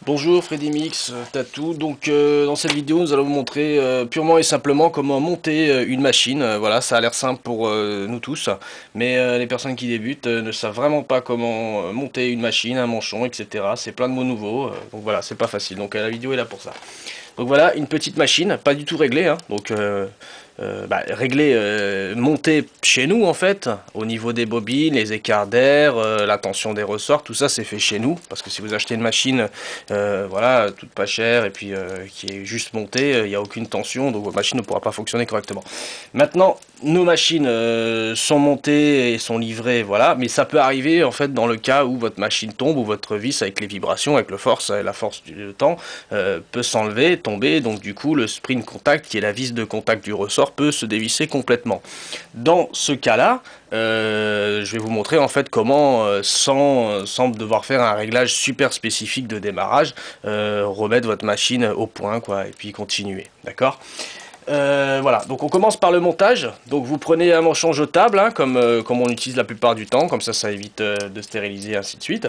Bonjour Freddy Mix, Tatou. Donc dans cette vidéo nous allons vous montrer purement et simplement comment monter une machine. Voilà, ça a l'air simple pour nous tous, mais les personnes qui débutent ne savent vraiment pas comment monter une machine, un manchon, etc. C'est plein de mots nouveaux, donc voilà, c'est pas facile. Donc la vidéo est là pour ça. Donc voilà, une petite machine, pas du tout réglée, hein. Donc réglée, montée chez nous en fait, au niveau des bobines, les écarts d'air, la tension des ressorts, tout ça c'est fait chez nous. Parce que si vous achetez une machine, voilà, toute pas chère et puis qui est juste montée, il n'y a aucune tension, donc votre machine ne pourra pas fonctionner correctement. Maintenant, nos machines sont montées et sont livrées, voilà, mais ça peut arriver en fait dans le cas où votre machine tombe ou votre vis avec les vibrations, avec la force du temps, peut s'enlever, tomber, donc du coup le spring contact qui est la vis de contact du ressort peut se dévisser complètement. Dans ce cas-là, je vais vous montrer en fait comment, sans devoir faire un réglage super spécifique de démarrage, remettre votre machine au point, quoi, et puis continuer, d'accord? Voilà, donc on commence par le montage. Donc vous prenez un manchon jetable, hein, comme on utilise la plupart du temps, comme ça évite de stériliser, ainsi de suite.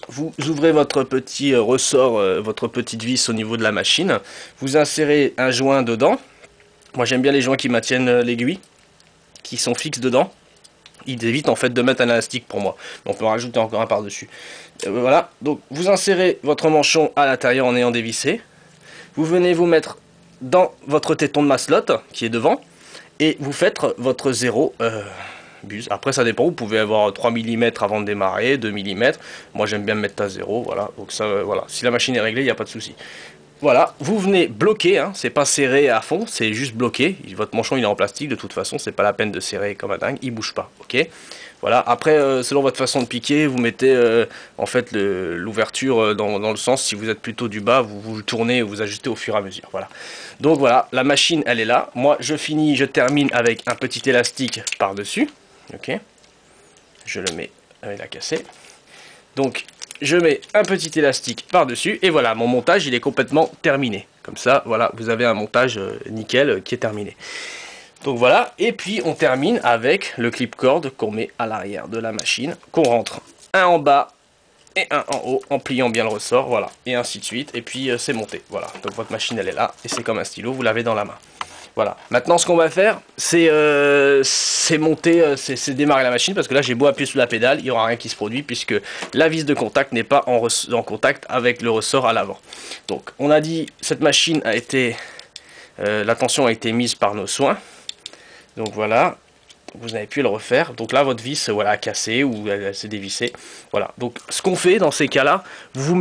Vous ouvrez votre petit ressort, votre petite vis au niveau de la machine. Vous insérez un joint dedans. Moi j'aime bien les joints qui maintiennent l'aiguille, qui sont fixes dedans. Ils évitent en fait de mettre un élastique pour moi. On peut en rajouter encore un par-dessus. Voilà, donc vous insérez votre manchon à l'intérieur en ayant dévissé. Vous venez vous mettre dans votre téton de maslotte qui est devant et vous faites votre 0 buse. Après ça dépend, vous pouvez avoir 3 mm avant de démarrer, 2 mm. Moi j'aime bien me mettre à 0, voilà. Donc ça, voilà. Si la machine est réglée, il n'y a pas de souci. Voilà, vous venez bloquer, hein, c'est pas serré à fond, c'est juste bloqué. Votre manchon il est en plastique de toute façon, c'est pas la peine de serrer comme un dingue, il bouge pas, ok? Voilà, après selon votre façon de piquer, vous mettez en fait l'ouverture dans le sens, si vous êtes plutôt du bas, vous tournez, vous ajustez au fur et à mesure, voilà. Donc voilà, la machine elle est là, moi je termine avec un petit élastique par-dessus, ok? Je le mets, il a cassé. Donc je mets un petit élastique par-dessus et voilà, mon montage il est complètement terminé. Comme ça, voilà, vous avez un montage nickel qui est terminé. Donc voilà, et puis on termine avec le clip cord qu'on met à l'arrière de la machine, qu'on rentre un en bas et un en haut en pliant bien le ressort, voilà, et ainsi de suite, et puis c'est monté, voilà. Donc votre machine elle est là, et c'est comme un stylo, vous l'avez dans la main. Voilà, maintenant ce qu'on va faire, c'est monter, c'est démarrer la machine, parce que là j'ai beau appuyer sur la pédale, il n'y aura rien qui se produit, puisque la vis de contact n'est pas en contact avec le ressort à l'avant. Donc on a dit, cette machine a été, la tension a été mise par nos soins. Donc voilà, vous avez pu le refaire. Donc là, votre vis, voilà, a cassé ou elle s'est dévissée. Voilà. Donc ce qu'on fait dans ces cas-là, vous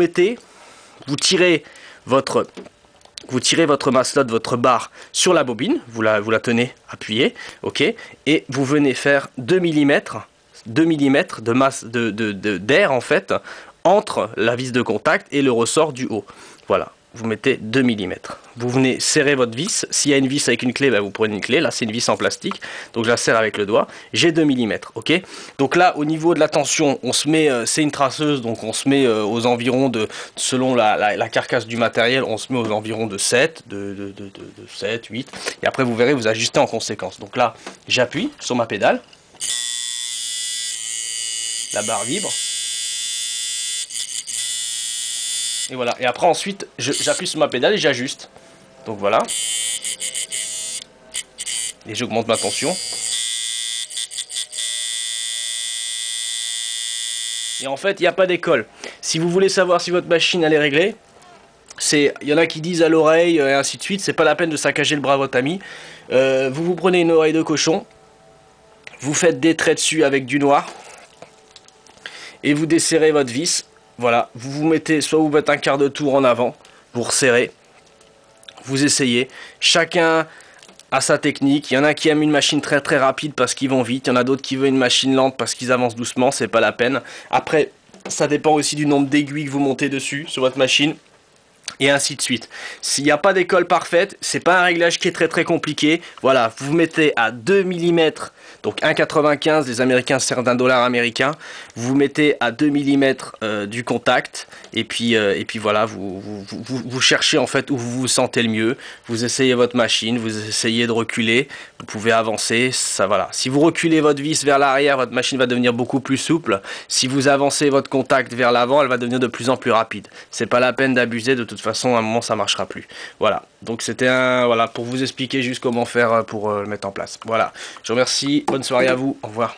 tirez votre maslotte, votre barre sur la bobine. Vous la tenez appuyée, ok. Et vous venez faire 2 mm de masse d'air en fait entre la vis de contact et le ressort du haut. Voilà. Vous mettez 2 mm. Vous venez serrer votre vis. S'il y a une vis avec une clé, bah vous prenez une clé. Là, c'est une vis en plastique. Donc, je la serre avec le doigt. J'ai 2 mm. Ok. Donc là, au niveau de la tension, on se met, c'est une traceuse. Donc, on se met aux environs de, selon la carcasse du matériel, on se met aux environs de 7, de 7, 8. Et après, vous verrez, vous ajustez en conséquence. Donc là, j'appuie sur ma pédale. La barre vibre. Et voilà, et après ensuite, j'appuie sur ma pédale et j'ajuste. Donc voilà. Et j'augmente ma tension. Et en fait, il n'y a pas d'école. Si vous voulez savoir si votre machine elle est réglée, il y en a qui disent à l'oreille et ainsi de suite, c'est pas la peine de saccager le bras à votre ami. Vous prenez une oreille de cochon, vous faites des traits dessus avec du noir, et vous desserrez votre vis. Voilà, vous mettez, soit vous mettez un quart de tour en avant, vous resserrez, vous essayez. Chacun a sa technique. Il y en a qui aiment une machine très très rapide parce qu'ils vont vite. Il y en a d'autres qui veulent une machine lente parce qu'ils avancent doucement, c'est pas la peine. Après, ça dépend aussi du nombre d'aiguilles que vous montez dessus sur votre machine. et ainsi de suite. S'il n'y a pas d'école parfaite, c'est pas un réglage qui est très compliqué. Voilà, vous mettez à 2 mm, donc 1,95, les Américains servent d'$1 américain. Vous mettez à 2 mm du contact, et puis voilà, vous cherchez en fait où vous vous sentez le mieux. Vous essayez votre machine, vous essayez de reculer, vous pouvez avancer, ça voilà. Si vous reculez votre vis vers l'arrière, votre machine va devenir beaucoup plus souple. Si vous avancez votre contact vers l'avant, elle va devenir de plus en plus rapide. C'est pas la peine d'abuser, de toute façon à un moment ça marchera plus. Voilà, donc c'était voilà pour vous expliquer juste comment faire pour le mettre en place. Voilà, je vous remercie, bonne soirée à vous, au revoir.